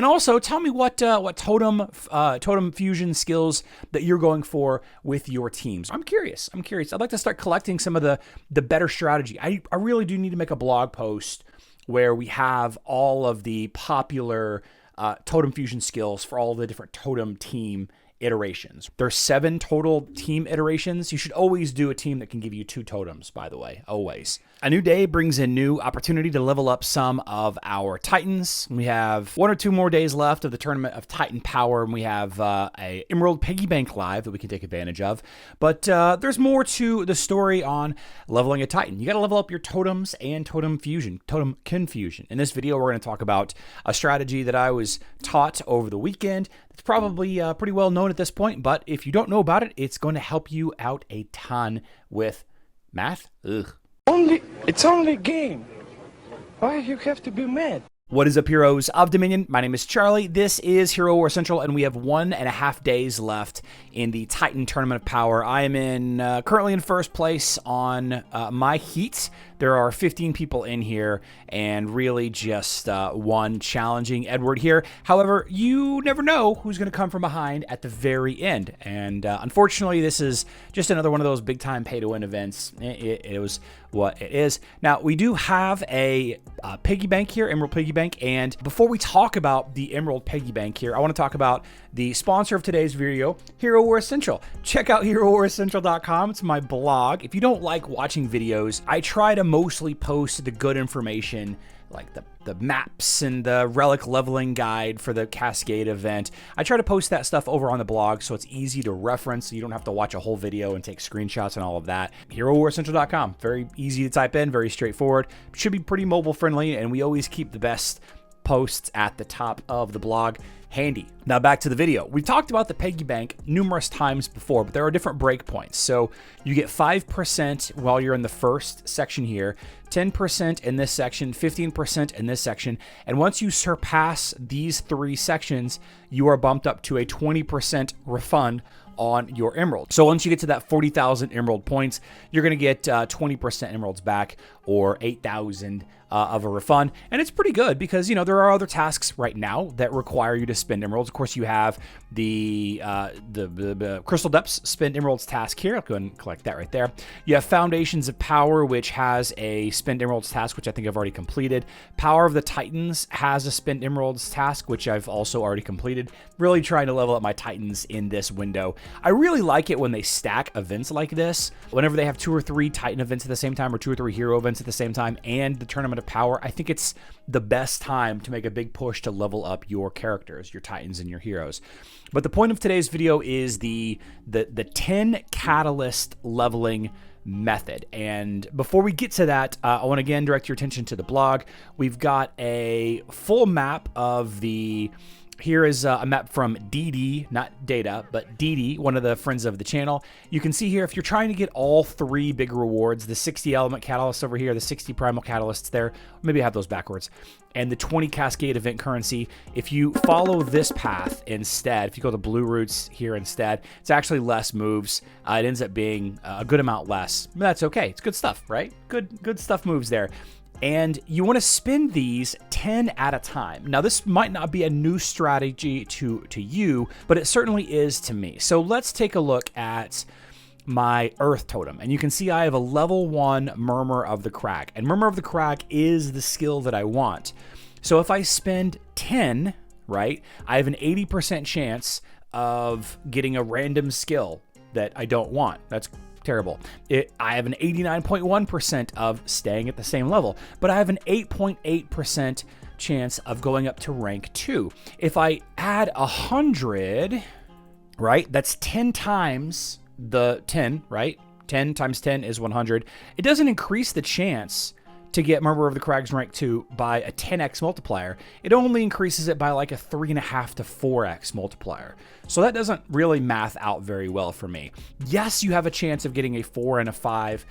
And also, tell me what totem fusion skills that you're going for with your teams. I'm curious. I'd like to start collecting some of the better strategy. I really do need to make a blog post where we have all of the popular totem fusion skills for all the different totem team iterations. There's 7 total team iterations. You should always do a team that can give you 2 totems, by the way, always. A new day brings a new opportunity to level up some of our Titans. We have 1 or 2 more days left of the Tournament of Titan Power, and we have a Emerald Piggy Bank live that we can take advantage of. But there's more to the story on leveling a Titan. You got to level up your totems and totem confusion. In this video, we're going to talk about a strategy that I was taught over the weekend. It's probably pretty well known at this point, but if you don't know about it, it's going to help you out a ton with math. It's only a game. Why you have to be mad? What is up, heroes of Dominion? My name is Charlie. This is Hero War Central, and we have 1.5 days left in the Titan Tournament of Power. I am currently in first place on my heat. There are 15 people in here, and really just one challenging Edward here. However, you never know who's going to come from behind at the very end. And unfortunately, this is just another one of those big-time pay-to-win events. It was what it is. Now, we do have a piggy bank here, Emerald Piggy Bank. And before we talk about the Emerald Piggy Bank here, I want to talk about the sponsor of today's video, Hero War Central. Check out HeroWarCentral.com. It's my blog. If you don't like watching videos, I try to mostly post the good information, like the maps and the relic leveling guide for the Cascade event. I try to post that stuff over on the blog so it's easy to reference, so you don't have to watch a whole video and take screenshots and all of that. HeroWarCentral.com. Very easy to type in, very straightforward. Should be pretty mobile friendly, and we always keep the best posts at the top of the blog handy. Now back to the video. We've talked about the Piggy Bank numerous times before, but there are different breakpoints. So you get 5% while you're in the first section here, 10% in this section, 15% in this section, and once you surpass these 3 sections, you are bumped up to a 20% refund on your emerald. So once you get to that 40,000 emerald points, you're going to get 20% emeralds back, or 8,000 of a refund. And it's pretty good because, you know, there are other tasks right now that require you to spend emeralds. Of course, you have the Crystal Depths spend emeralds task here. I'll go ahead and collect that right there. You have Foundations of Power, which has a spend emeralds task, which I think I've already completed. Power of the Titans has a spend emeralds task, which I've also already completed. Really trying to level up my Titans in this window. I really like it when they stack events like this. Whenever they have 2 or 3 Titan events at the same time, or 2 or 3 hero events at the same time, and the Tournament of Power, I think it's the best time to make a big push to level up your characters, your Titans and your heroes. But the point of today's video is the 10 catalyst leveling method. And before we get to that, I want to again direct your attention to the blog. We've got a full map of the... Here is a map from DD, not Data, but DD, one of the friends of the channel. You can see here, if you're trying to get all 3 big rewards, the 60 element catalysts over here, the 60 primal catalysts there, maybe I have those backwards, and the 20 Cascade event currency, if you follow this path instead, if you go to Blue Roots here instead, it's actually less moves. It ends up being a good amount less. But that's okay. It's good stuff, right? Good stuff moves there. And you want to spin these 10 at a time. Now, this might not be a new strategy to you, but it certainly is to me. So let's take a look at my Earth Totem. And you can see I have a level 1 Murmur of the Crag. And Murmur of the Crag is the skill that I want. So if I spend 10, right, I have an 80% chance of getting a random skill that I don't want. That's terrible. I have an 89.1% of staying at the same level, but I have an 8.8% chance of going up to rank 2. If I add 100, right, that's 10 times the 10, right? 10 times 10 is 100. It doesn't increase the chance to get Murmur of the Crags rank 2 by a 10x multiplier. It only increases it by like a 3.5 to 4x multiplier. So that doesn't really math out very well for me. Yes, you have a chance of getting a 4 and a 5.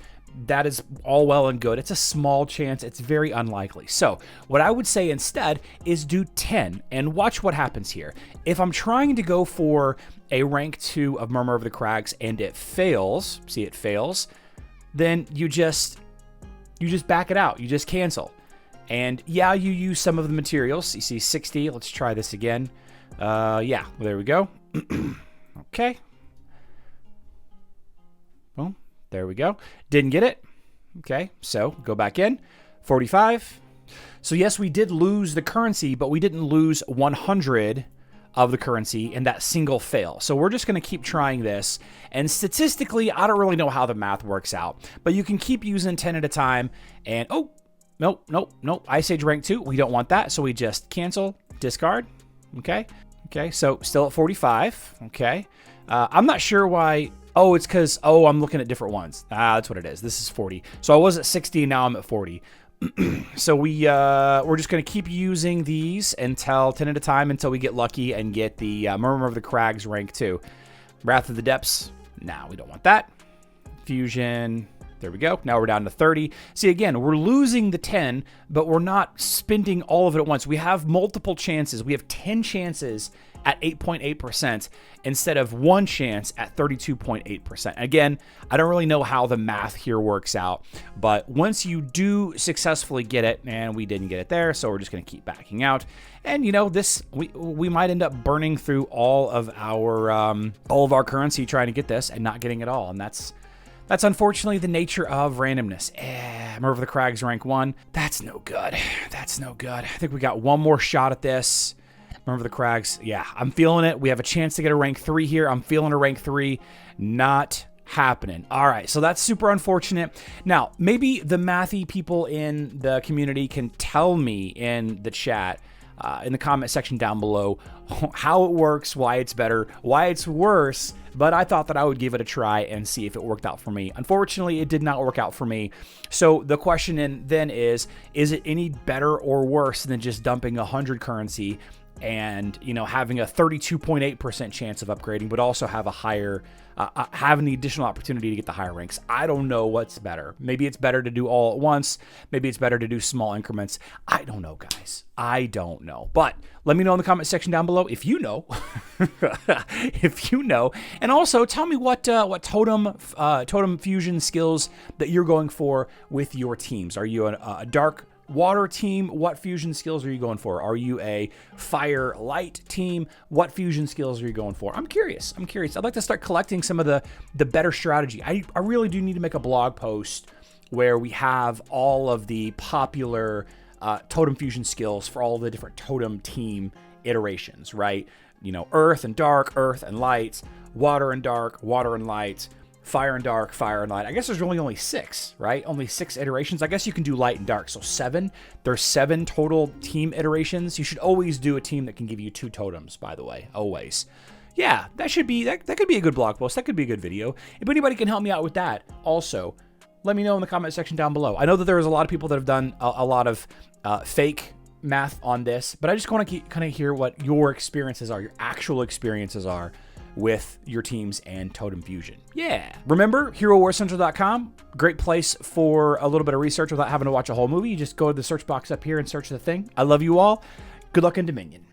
That is all well and good. It's a small chance. It's very unlikely. So what I would say instead is do 10 and watch what happens here. If I'm trying to go for a rank 2 of Murmur of the Crags and it fails, see it fails, then you just back it out. You just cancel. And yeah, you use some of the materials. You see 60. Let's try this again. Yeah, there we go. Okay. Well, there we go. Didn't get it. Okay, so go back in. 45. So yes, we did lose the currency, but we didn't lose 100 of the currency in that single fail. So we're just going to keep trying this. And statistically, I don't really know how the math works out, but you can keep using 10 at a time. And oh, nope. Ice Age rank 2. We don't want that. So we just cancel, discard. Okay. Okay. So still at 45. Okay. I'm not sure why. Oh, it's because, I'm looking at different ones. That's what it is. This is 40. So I was at 60. Now I'm at 40. So we're just going to keep using these until 10 at a time until we get lucky and get the Murmur of the Crags rank 2. Wrath of the Depths. Nah, we don't want that. Fusion. There we go. Now we're down to 30. See, again, we're losing the 10, but we're not spending all of it at once. We have multiple chances. We have 10 chances at 8.8% instead of one chance at 32.8%. Again, I don't really know how the math here works out, but once you do successfully get it, and we didn't get it there, so we're just going to keep backing out. And you know, this we might end up burning through all of our currency trying to get this and not getting it all, and that's unfortunately the nature of randomness. Murmur of the Crags rank 1. That's no good. That's no good. I think we got one more shot at this. Murmur of the Crags. Yeah, I'm feeling it. We have a chance to get a rank 3 here. I'm feeling a rank 3. Not happening. All right, so that's super unfortunate. Now, maybe the mathy people in the community can tell me in the chat, in the comment section down below, how it works, why it's better, why it's worse, but I thought that I would give it a try and see if it worked out for me. Unfortunately, it did not work out for me. So the question then is it any better or worse than just dumping 100 currency and, you know, having a 32.8% chance of upgrading, but also have a higher, having the additional opportunity to get the higher ranks? I don't know what's better. Maybe it's better to do all at once. Maybe it's better to do small increments. I don't know, guys. I don't know. But let me know in the comment section down below if you know. If you know. And also tell me what totem fusion skills that you're going for with your teams. Are you a dark water team? What fusion skills are you going for? Are you a fire light team? What fusion skills are you going for? I'm curious. I'd like to start collecting some of the better strategy. I really do need to make a blog post where we have all of the popular totem fusion skills for all the different totem team iterations, right? You know, earth and dark, earth and light, water and dark, water and light, fire and dark, fire and light. I guess there's really only 6, right? Only 6 iterations. I guess you can do light and dark. So 7. There's 7 total team iterations. You should always do a team that can give you 2 totems, by the way. Always. Yeah, that could be a good blog post. That could be a good video. If anybody can help me out with that, also, let me know in the comment section down below. I know that there's a lot of people that have done a lot of fake math on this, but I just want to kind of hear what your experiences are, your actual experiences are with your teams and Totem Fusion. Yeah. Remember, HeroWarCentral.com, great place for a little bit of research without having to watch a whole movie. You just go to the search box up here and search the thing. I love you all. Good luck in Dominion.